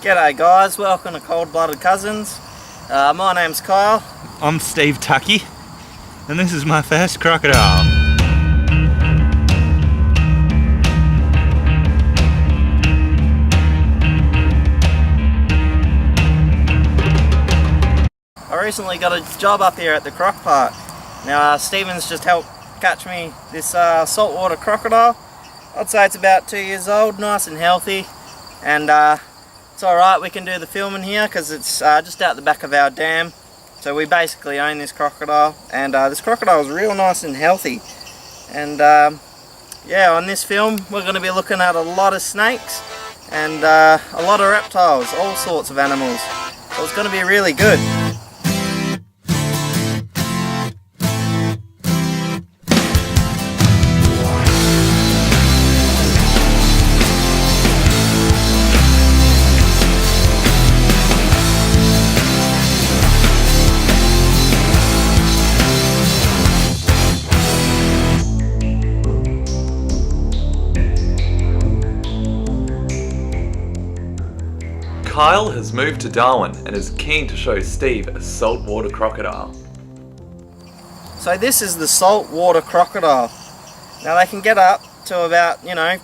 G'day guys, welcome to Cold Blooded Cousins. My name's Kyle. I'm Steve Tucky, and this is my first crocodile. I recently got a job up here at the croc park. Now Stephen's just helped catch me this saltwater crocodile. I'd say it's about 2 years old, nice and healthy, and it's alright, we can do the filming here because it's just out the back of our dam. So we basically own this crocodile, and this crocodile is real nice and healthy. And yeah, on this film we're going to be looking at a lot of snakes and a lot of reptiles, all sorts of animals. So it's going to be really good. Kyle has moved to Darwin and is keen to show Steve a saltwater crocodile. So this is the saltwater crocodile. Now they can get up to about,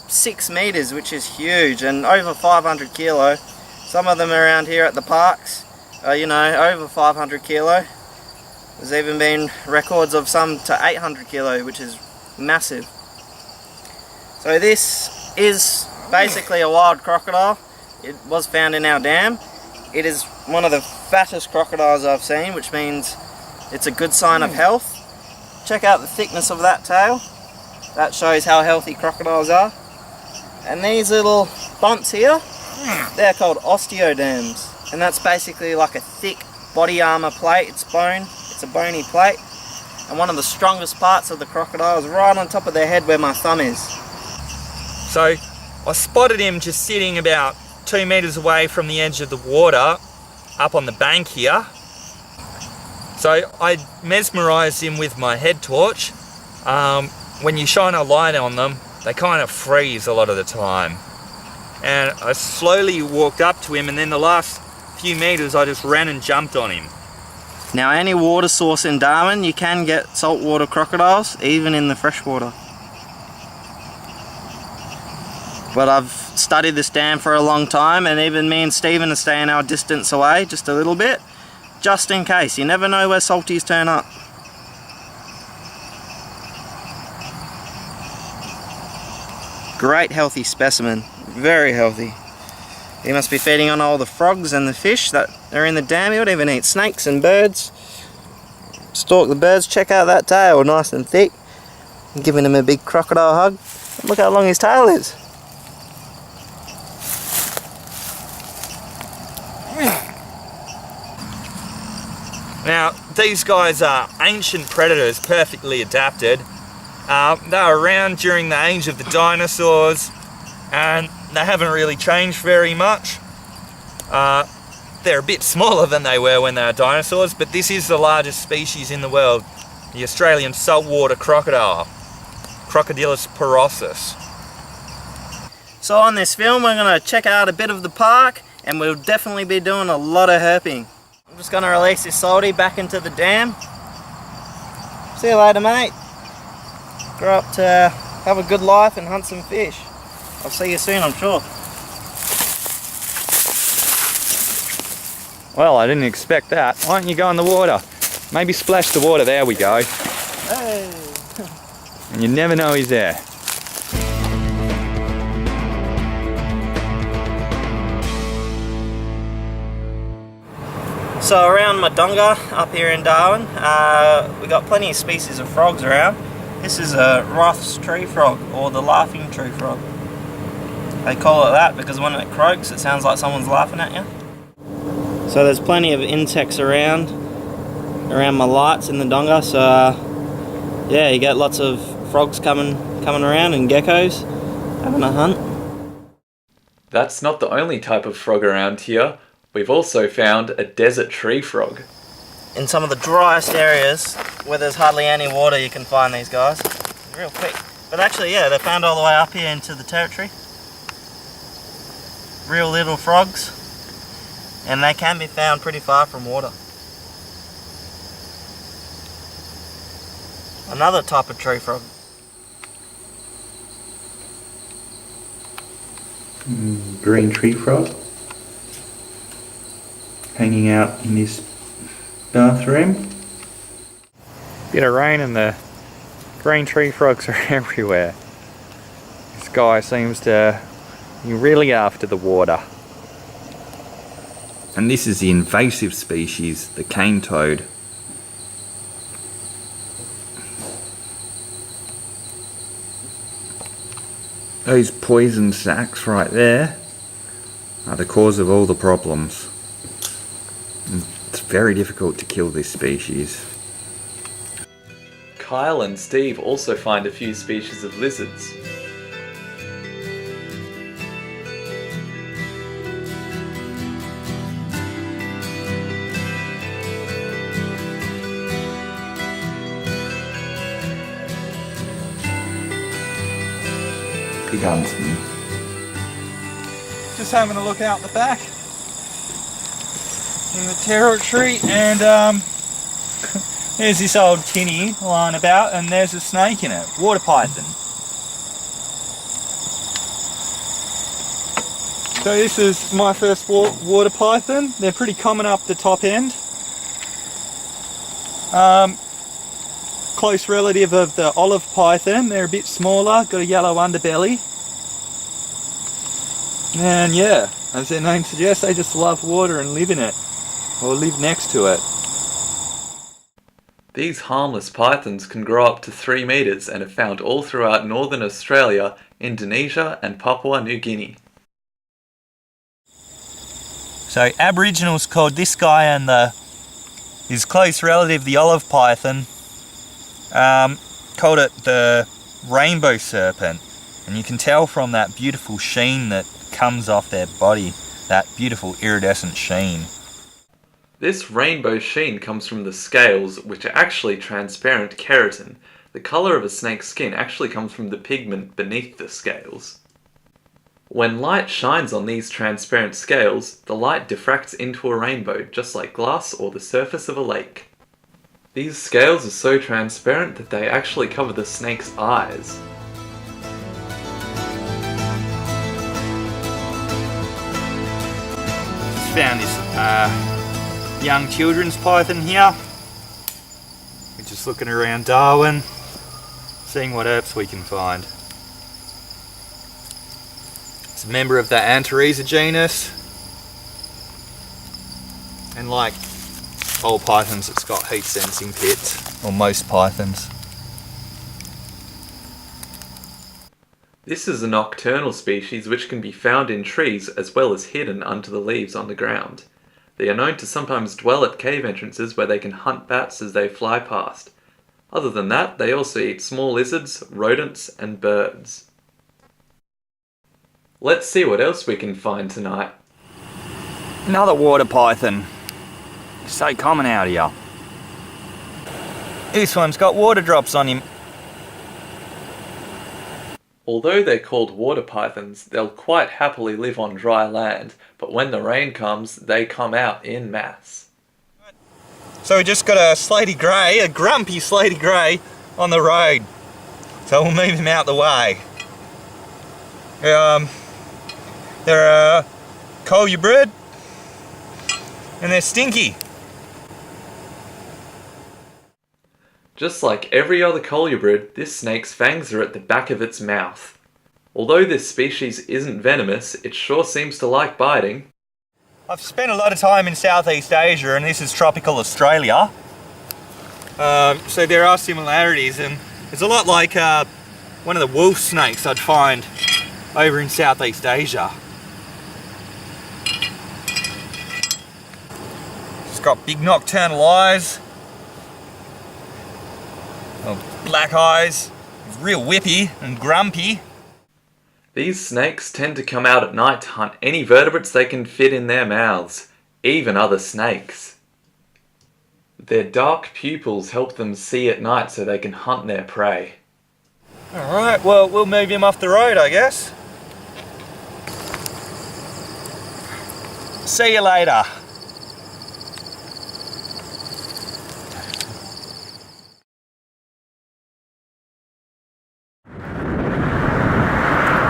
6 meters, which is huge, and over 500 kilo. Some of them around here at the parks are, over 500 kilo. There's even been records of some to 800 kilo, which is massive. So this is basically a wild crocodile. It was found in our dam. It is one of the fattest crocodiles I've seen, which means it's a good sign of health. Check out the thickness of that tail. That shows how healthy crocodiles are. And these little bumps here, they're called osteoderms. And that's basically like a thick body armor plate. It's bone, it's a bony plate. And one of the strongest parts of the crocodile is right on top of their head where my thumb is. So I spotted him just sitting about 2 meters away from the edge of the water up on the bank here. So I mesmerized him with my head torch. When you shine a light on them, they kind of freeze a lot of the time. And I slowly walked up to him, and then the last few meters I just ran and jumped on him. Now any water source in Darwin, you can get saltwater crocodiles, even in the freshwater. But I've studied this dam for a long time, and even me and Stephen are staying our distance away just a little bit, just in case. You never know where salties turn up. Great healthy specimen, very healthy. He must be feeding on all the frogs and the fish that are in the dam. He would even eat snakes and birds. Stalk the birds. Check out that tail, nice and thick. I'm giving him a big crocodile hug. Look how long his tail is. Now, these guys are ancient predators, perfectly adapted. They were around during the age of the dinosaurs, and they haven't really changed very much. They're a bit smaller than they were when they were dinosaurs, but this is the largest species in the world, the Australian saltwater crocodile, Crocodilus porosus. So on this film, we're going to check out a bit of the park, and we'll definitely be doing a lot of herping. I'm just going to release this salty back into the dam. See you later, mate. Grow up to have a good life and hunt some fish. I'll see you soon, I'm sure. Well, I didn't expect that. Why don't you go in the water? Maybe splash the water. There we go. Hey. And you never know he's there. So around Madonga up here in Darwin, we got plenty of species of frogs around. This is a Roth's tree frog, or the laughing tree frog. They call it that because when it croaks it sounds like someone's laughing at you. So there's plenty of insects around my lights in the donga, so yeah, you get lots of frogs coming around and geckos having a hunt. That's not the only type of frog around here. We've also found a desert tree frog. In some of the driest areas where there's hardly any water, you can find these guys. Real quick. But actually, yeah, they're found all the way up here into the territory. Real little frogs. and they can be found pretty far from water. Another type of tree frog. Green tree frog hanging out in this bathroom. Bit of rain and the green tree frogs are everywhere. This guy seems to be really after the water. And this is the invasive species, the cane toad. Those poison sacs right there are the cause of all the problems. It's very difficult to kill this species. Kyle and Steve also find a few species of lizards. Big huntsman. Just having a look out the back in the territory, and there's this old tinny lying about, and there's a snake in it, water python. So this is my first water python. They're pretty common up the top end. Close relative of the olive python. They're a bit smaller, got a yellow underbelly. And yeah, as their name suggests, they just love water and live in it, or live next to it. These harmless pythons can grow up to 3 meters and are found all throughout northern Australia, Indonesia and Papua New Guinea. So Aboriginals called this guy and his close relative, the olive python, called it the rainbow serpent. And you can tell from that beautiful sheen that comes off their body, that beautiful iridescent sheen. This rainbow sheen comes from the scales, which are actually transparent keratin. The colour of a snake's skin actually comes from the pigment beneath the scales. When light shines on these transparent scales, the light diffracts into a rainbow, just like glass or the surface of a lake. These scales are so transparent that they actually cover the snake's eyes. Found this young children's python here. We're just looking around Darwin, seeing what herps we can find. It's a member of the Antarrhiza genus, and like all pythons, it's got heat sensing pits, or most pythons. This is a nocturnal species which can be found in trees as well as hidden under the leaves on the ground. They are known to sometimes dwell at cave entrances where they can hunt bats as they fly past. Other than that, they also eat small lizards, rodents, and birds. Let's see what else we can find tonight. Another water python. So common out here. This one's got water drops on him. Although they're called water pythons, they'll quite happily live on dry land, but when the rain comes, they come out in mass. So we just got a slaty grey, a grumpy slaty grey, on the road. So we'll move him out the way. They're colubrid, and they're stinky. Just like every other colubrid, this snake's fangs are at the back of its mouth. Although this species isn't venomous, it sure seems to like biting. I've spent a lot of time in Southeast Asia, and this is tropical Australia. So there are similarities, and it's a lot like one of the wolf snakes I'd find over in Southeast Asia. It's got big nocturnal eyes. Black eyes, real whippy and grumpy. These snakes tend to come out at night to hunt any vertebrates they can fit in their mouths, even other snakes. Their dark pupils help them see at night so they can hunt their prey. Alright, well, we'll move him off the road, I guess. See you later.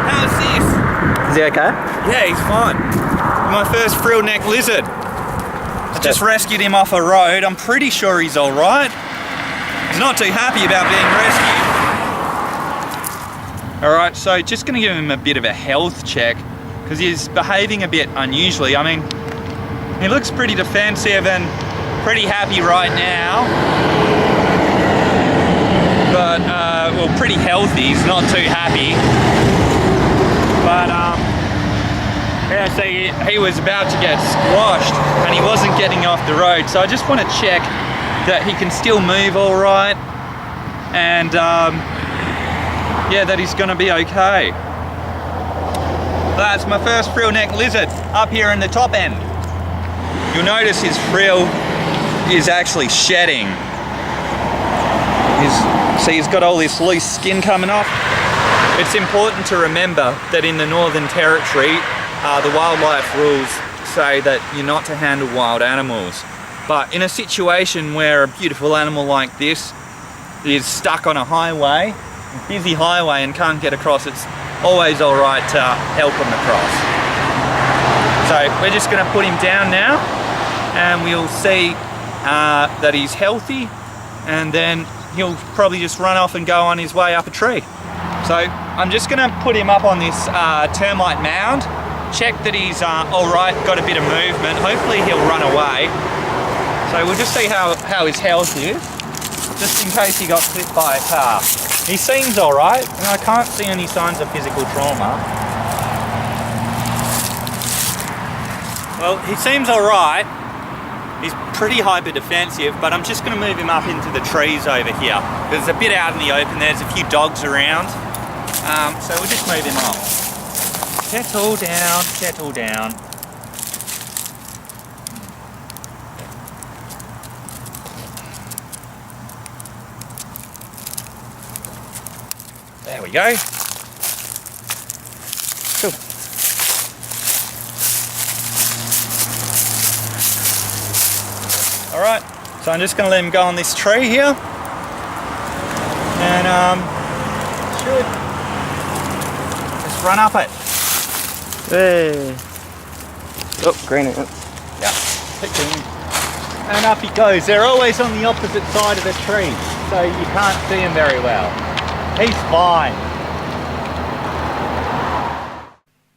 How's this? Is he okay? Yeah, he's fine. My first frillnecked lizard. I just rescued him off a road. I'm pretty sure he's all right. He's not too happy about being rescued. All right, so just gonna give him a bit of a health check because he's behaving a bit unusually. I mean, he looks pretty defensive and pretty happy right now. But, well, pretty healthy. He's not too happy. But, yeah, so he was about to get squashed and he wasn't getting off the road. So I just want to check that he can still move all right and yeah, that he's going to be okay. That's my first frillnecked lizard up here in the top end. You'll notice his frill is actually shedding. See, he's got all this loose skin coming off. It's important to remember that in the Northern Territory, the wildlife rules say that you're not to handle wild animals. But in a situation where a beautiful animal like this is stuck on a highway, a busy highway, and can't get across, it's always all right to help him across. So we're just going to put him down now and we'll see that he's healthy, and then he'll probably just run off and go on his way up a tree. So I'm just going to put him up on this termite mound, check that he's all right, got a bit of movement. Hopefully he'll run away. So we'll just see how his health is, just in case he got clipped by a car. He seems all right, and I can't see any signs of physical trauma. Well, he seems all right. He's pretty hyper defensive, but I'm just going to move him up into the trees over here. There's a bit out in the open, there's a few dogs around. So we'll just move him up. Settle down, settle down. There we go. Cool. Alright, so I'm just going to let him go on this tree here. And should just run up it. Hey. Oh, green it. Yeah, pick him. And up he goes. They're always on the opposite side of the tree, so you can't see him very well. He's fine.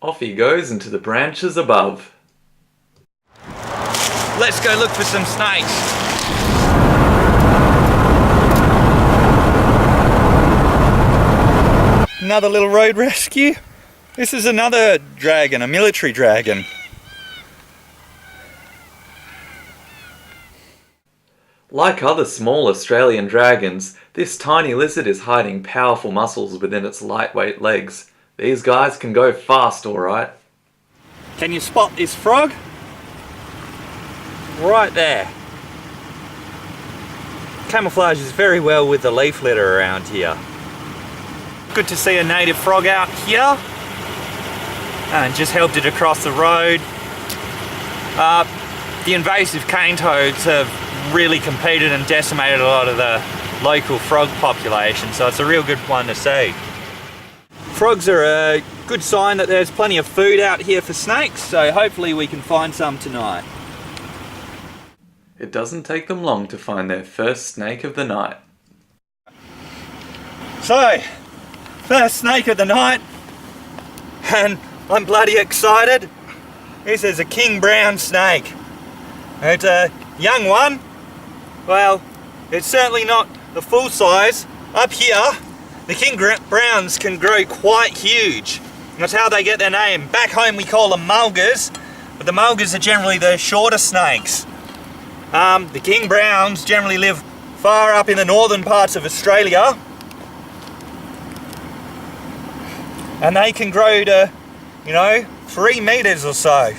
Off he goes into the branches above. Let's go look for some snakes. Another little road rescue. This is another dragon, a military dragon. Like other small Australian dragons, this tiny lizard is hiding powerful muscles within its lightweight legs. These guys can go fast, alright. Can you spot this frog? Right there. Camouflages very well with the leaf litter around here. Good to see a native frog out here. And just helped it across the road. The invasive cane toads have really competed and decimated a lot of the local frog population, so it's a real good one to see. Frogs are a good sign that there's plenty of food out here for snakes, so hopefully we can find some tonight. It doesn't take them long to find their first snake of the night. So, first snake of the night, and I'm bloody excited. This is a king brown snake. It's a young one. Well, it's certainly not the full size. Up here, the king browns can grow quite huge. That's how they get their name. Back home we call them mulgars, but the mulgars are generally the shorter snakes. The king browns generally live far up in the northern parts of Australia, and they can grow to, 3 meters or so.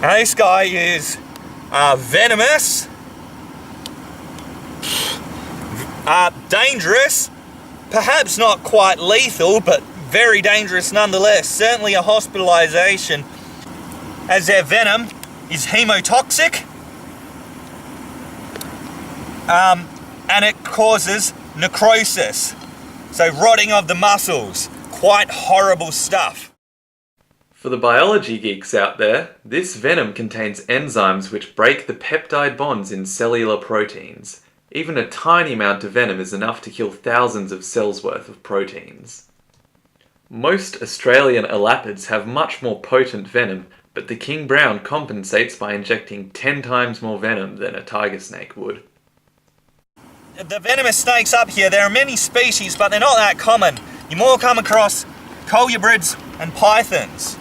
Now this guy is venomous, dangerous, perhaps not quite lethal, but very dangerous nonetheless. Certainly a hospitalization, as their venom is hemotoxic, and it causes necrosis, so rotting of the muscles. Quite horrible stuff. For the biology geeks out there, this venom contains enzymes which break the peptide bonds in cellular proteins. Even a tiny amount of venom is enough to kill thousands of cells worth of proteins. Most Australian elapids have much more potent venom, but the king brown compensates by injecting 10 times more venom than a tiger snake would. The venomous snakes up here, there are many species, but they're not that common. You more come across colubrids and pythons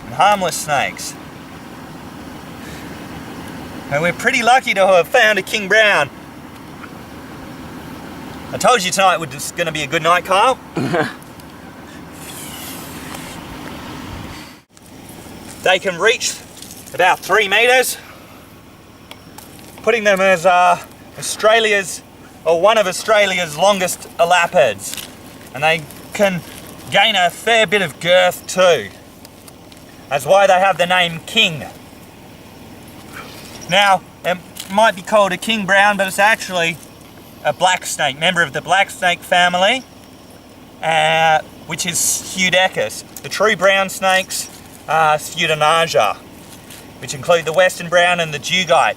and harmless snakes. And we're pretty lucky to have found a king brown. I told you tonight was going to be a good night, Kyle. They can reach about 3 metres, putting them as one of Australia's longest elapids. And they can gain a fair bit of girth too. That's why they have the name king. Now, it might be called a king brown, but it's actually a black snake, member of the black snake family, which is Pseudechus. The true brown snakes are Pseudonarja, which include the western brown and the dugite,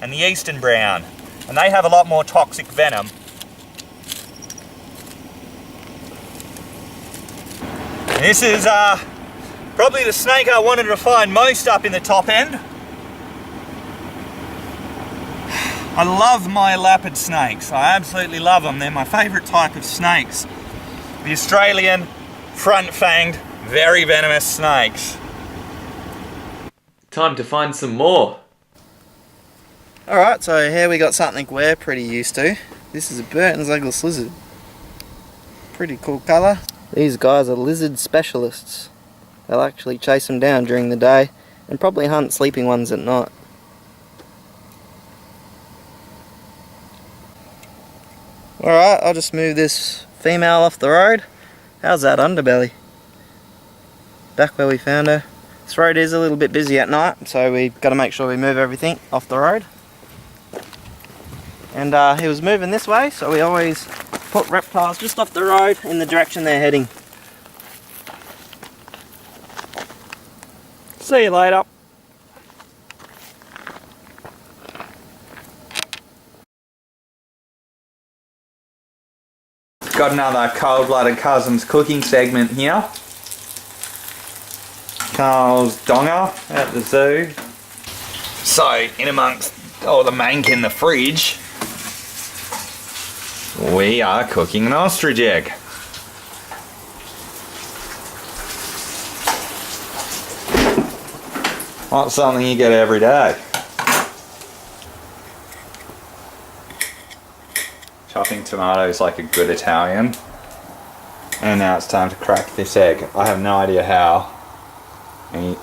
and the eastern brown. And they have a lot more toxic venom. This is probably the snake I wanted to find most up in the top end. I love my elapid snakes. I absolutely love them. They're my favourite type of snakes. The Australian front-fanged, very venomous snakes. Time to find some more. Alright, so here we got something we're pretty used to. This is a Burton's legless lizard. Pretty cool colour. These guys are lizard specialists. They'll actually chase them down during the day and probably hunt sleeping ones at night. Alright, I'll just move this female off the road. How's that underbelly? Back where we found her. This road is a little bit busy at night, so we've got to make sure we move everything off the road. And he was moving this way, so we always put reptiles just off the road in the direction they're heading. See you later. Got another cold-blooded cousins cooking segment here. Carl's donger at the zoo. So, in amongst all the mank in the fridge, we are cooking an ostrich egg. Not something you get every day. Chopping tomatoes like a good Italian. And now it's time to crack this egg. I have no idea how.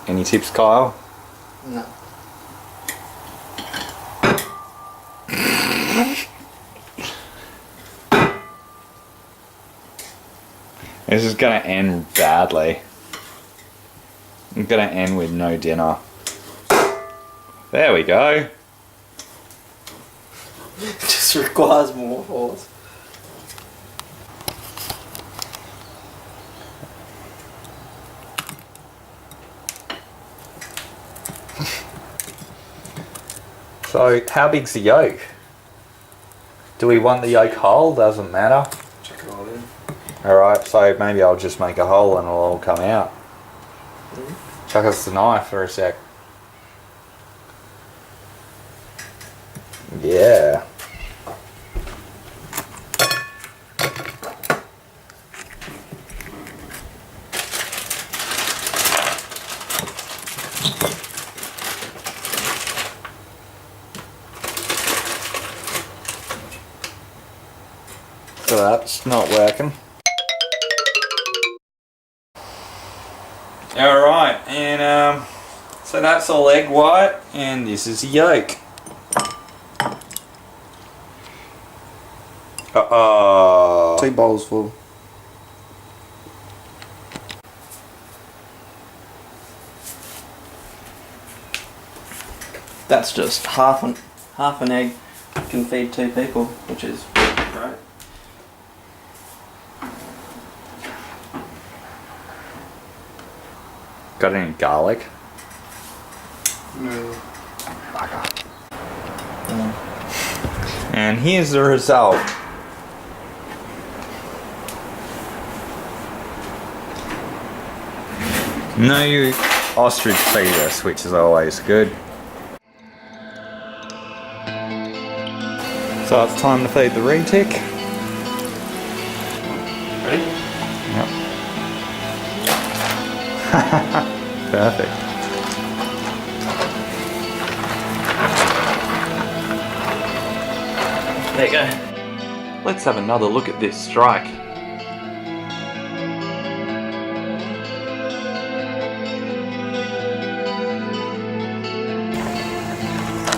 Any tips, Kyle? No. This is gonna end badly. I'm gonna end with no dinner. There we go. Just requires more force. So, how big's the yolk? Do we want the yolk whole? Doesn't matter. Check it all in. Alright, so maybe I'll just make a hole and it'll all come out. Chuck us the knife for a sec. Yeah. So that's not working. Alright, and so that's all egg white, and this is the yolk. Uh-oh. 2 bowls full. that's just half an egg can feed 2 people, which is great. Got any garlic? No. And here's the result. No ostrich fetus, which is always good. So it's time to feed the retic. Ready? Yep. Perfect. There you go. Let's have another look at this strike.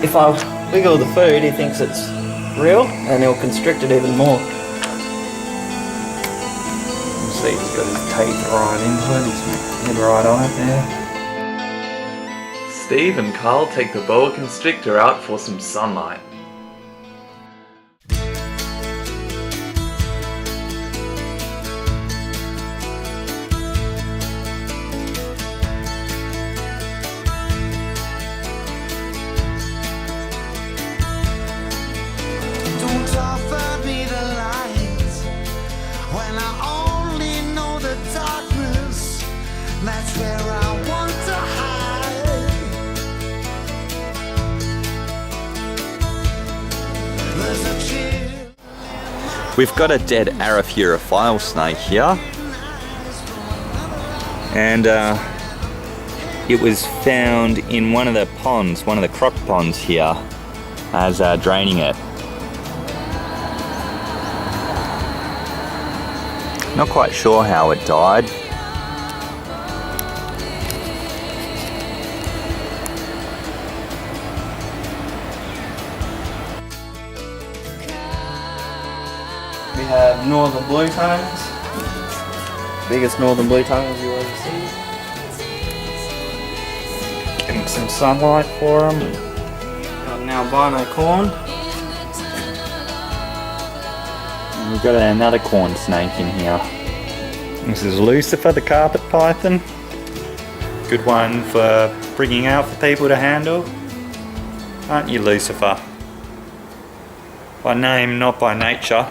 If I wiggle the food, he thinks it's real, and he'll constrict it even more. You see he's got his teeth right into it, he's head right on it there. Steve and Carl take the boa constrictor out for some sunlight. Don't offer me the light when I only know the darkness. That's where I want to hide. There's a chill. We've got a dead Araphurophile snake here, and it was found in one of the ponds, one of the croc ponds here, as draining it. Not quite sure how it died. We have northern blue tongues. Biggest northern blue tongues you ever see. Getting some sunlight for them. Got an albino corn. And we've got another corn snake in here. This is Lucifer, the carpet python. Good one for bringing out for people to handle. Aren't you, Lucifer? By name, not by nature.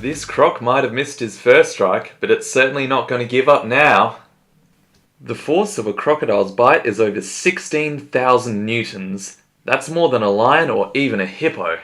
This croc might have missed his first strike, but it's certainly not going to give up now. The force of a crocodile's bite is over 16,000 newtons. That's more than a lion or even a hippo.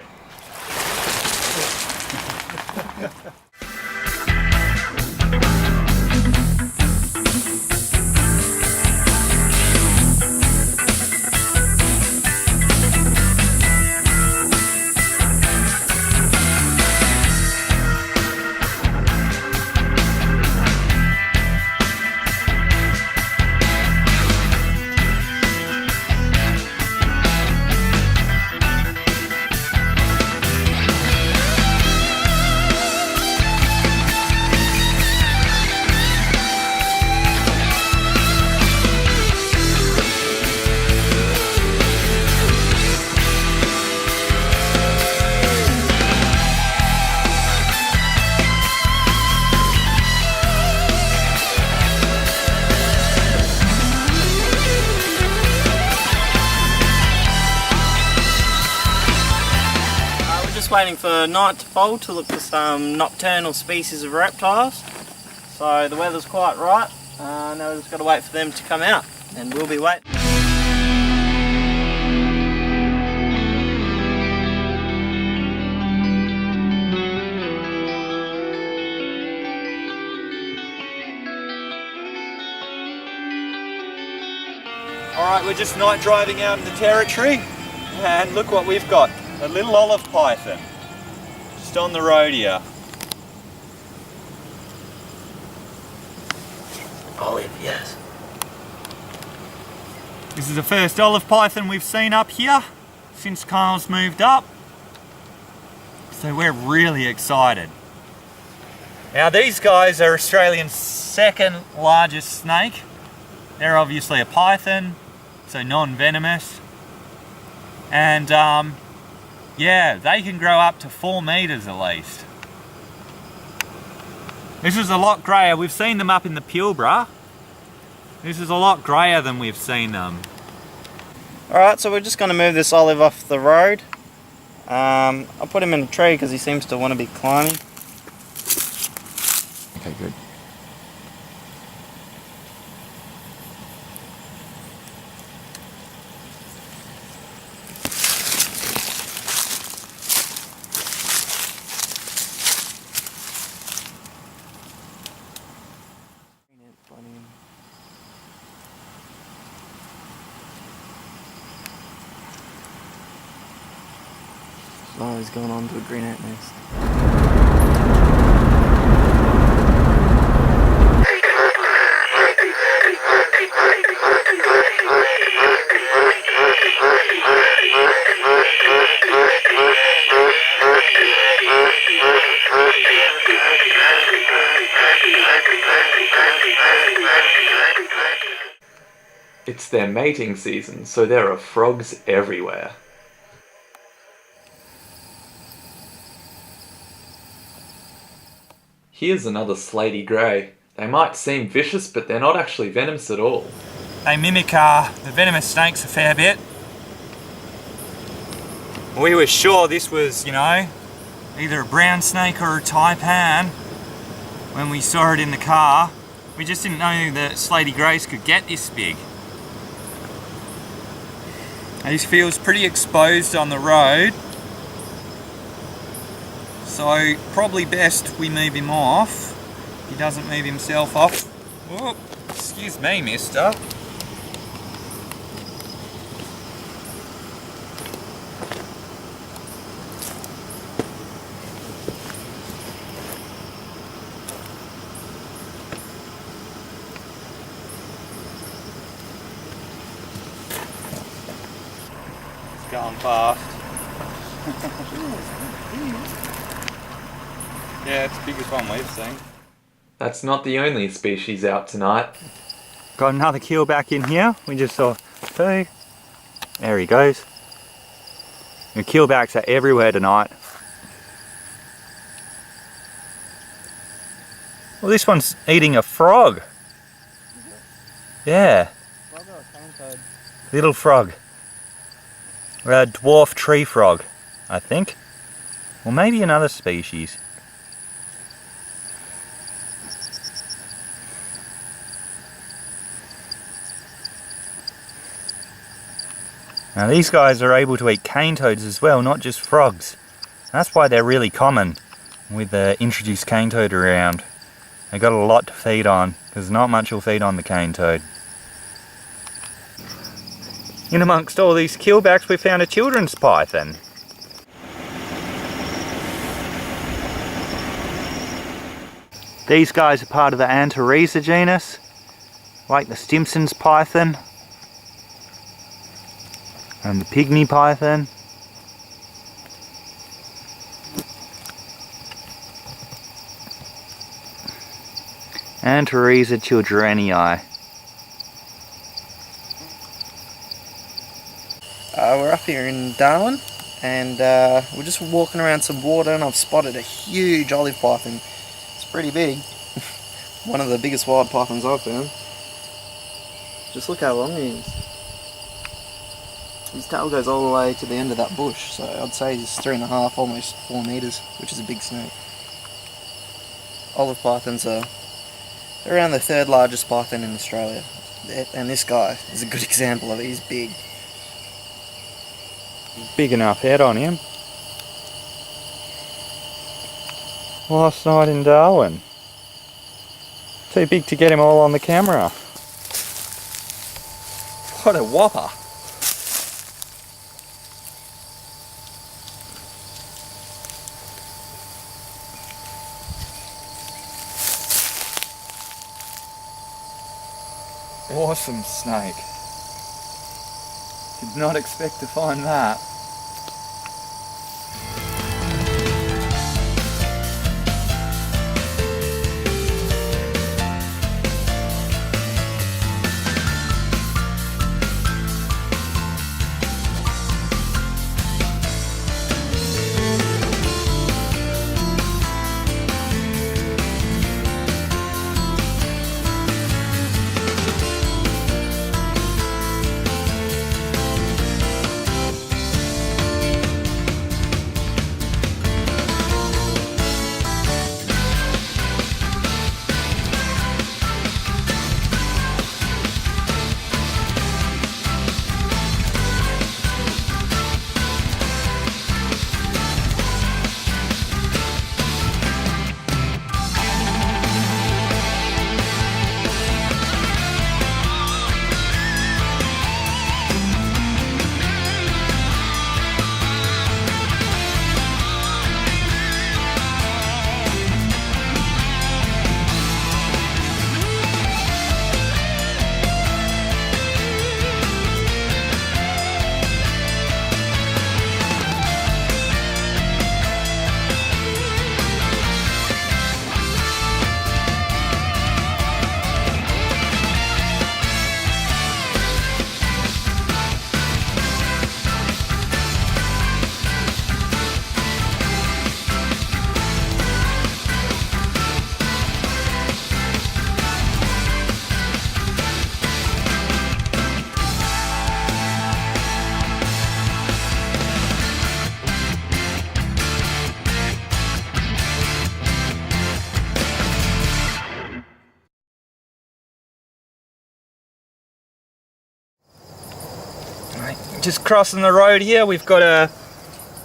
waiting for night to fall to look for some nocturnal species of reptiles. So the weather's quite right. Now we've just got to wait for them to come out, and we'll be waiting. Alright, we're just night driving out in the territory, and look what we've got. A little olive python. Just on the road here. Olive, yes. This is the first olive python we've seen up here since Kyle's moved up. So we're really excited. Now these guys are Australia's second largest snake. They're obviously a python, so non-venomous. And yeah, they can grow up to 4 meters at least. This is a lot greyer. We've seen them up in the Pilbara. This is a lot greyer than we've seen them. Alright, so we're just going to move this olive off the road. I'll put him in a tree because he seems to want to be climbing. Okay, good. Oh, he's going on to a green ant nest. It's their mating season, so there are frogs everywhere. Here's another slaty grey. They might seem vicious, but they're not actually venomous at all. They mimic the venomous snakes a fair bit. We were sure this was, you know, either a brown snake or a taipan when we saw it in the car. We just didn't know that slaty greys could get this big. He feels pretty exposed on the road, so probably best we move him off. He doesn't move himself off. Whoop, excuse me, mister. It's going fast. Yeah, it's the biggest one we've seen. That's not the only species out tonight. Got another keelback in here. We just saw 2. There he goes. The keelbacks are everywhere tonight. Well, this one's eating a frog. Yeah. Little frog. A dwarf tree frog, I think. Or maybe another species. Now these guys are able to eat cane toads as well, not just frogs. That's why they're really common with the introduced cane toad around. They got a lot to feed on, because not much will feed on the cane toad. In amongst all these keelbacks we found a children's python. These guys are part of the Antarrhiza genus, like the Stimson's python. And the pygmy python. Antarrhiza childrenii. We're up here in Darwin, and we're just walking around some water, and I've spotted a huge olive python. It's pretty big. One of the biggest wild pythons I've found. Just look how long he is. His tail goes all the way to the end of that bush, so I'd say he's 3.5, almost 4 metres, which is a big snake. Olive pythons are around the 3rd largest python in Australia, and this guy is a good example of it. He's big. Big enough head on him. Last night in Darwin. Too big to get him all on the camera. What a whopper. Awesome snake. Did not expect to find that. Just crossing the road here, we've got a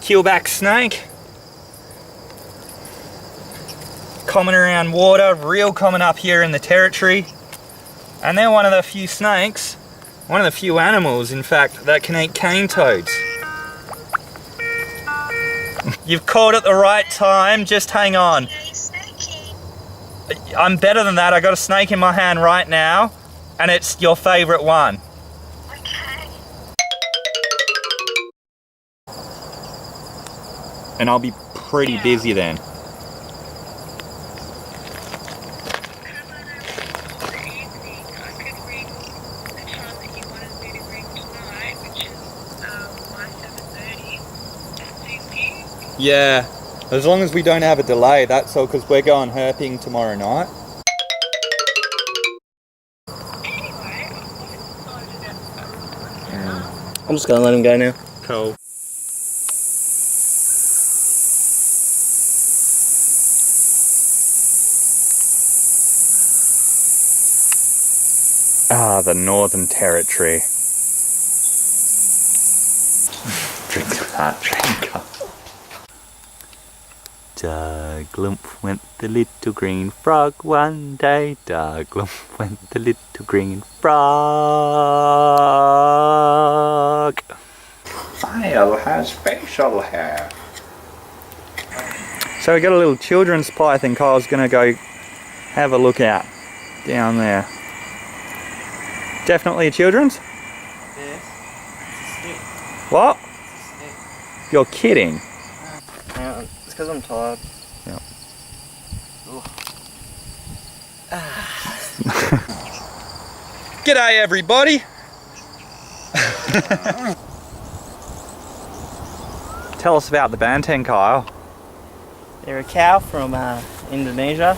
keelback snake. Common around water, real common up here in the territory. And they're one of the few snakes, one of the few animals, in fact, that can eat cane toads. You've called at the right time, just hang on. I'm better than that, I got a snake in my hand right now, and it's your favourite one. And I'll be pretty busy then. Yeah, as long as we don't have a delay, that's all, because we're going herping tomorrow night. I'm just gonna let him go now. Cool. Ah, the Northern Territory. Drink that, drink up. Glump went the little green frog one day. Glump went the little green frog. Snail has facial hair. So we got a little children's python Kyle's gonna go have a look at down there. Definitely a children's? Yes. It's a stick. What? It's a stick. You're kidding. Hang on, it's because I'm tired. Yep. G'day everybody! Tell us about the banteng, Kyle. They're a cow from Indonesia,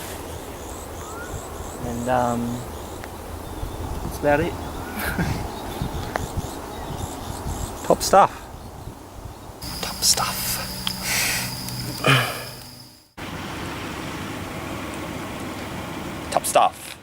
and that's about it. Top stuff. Top stuff. Top stuff.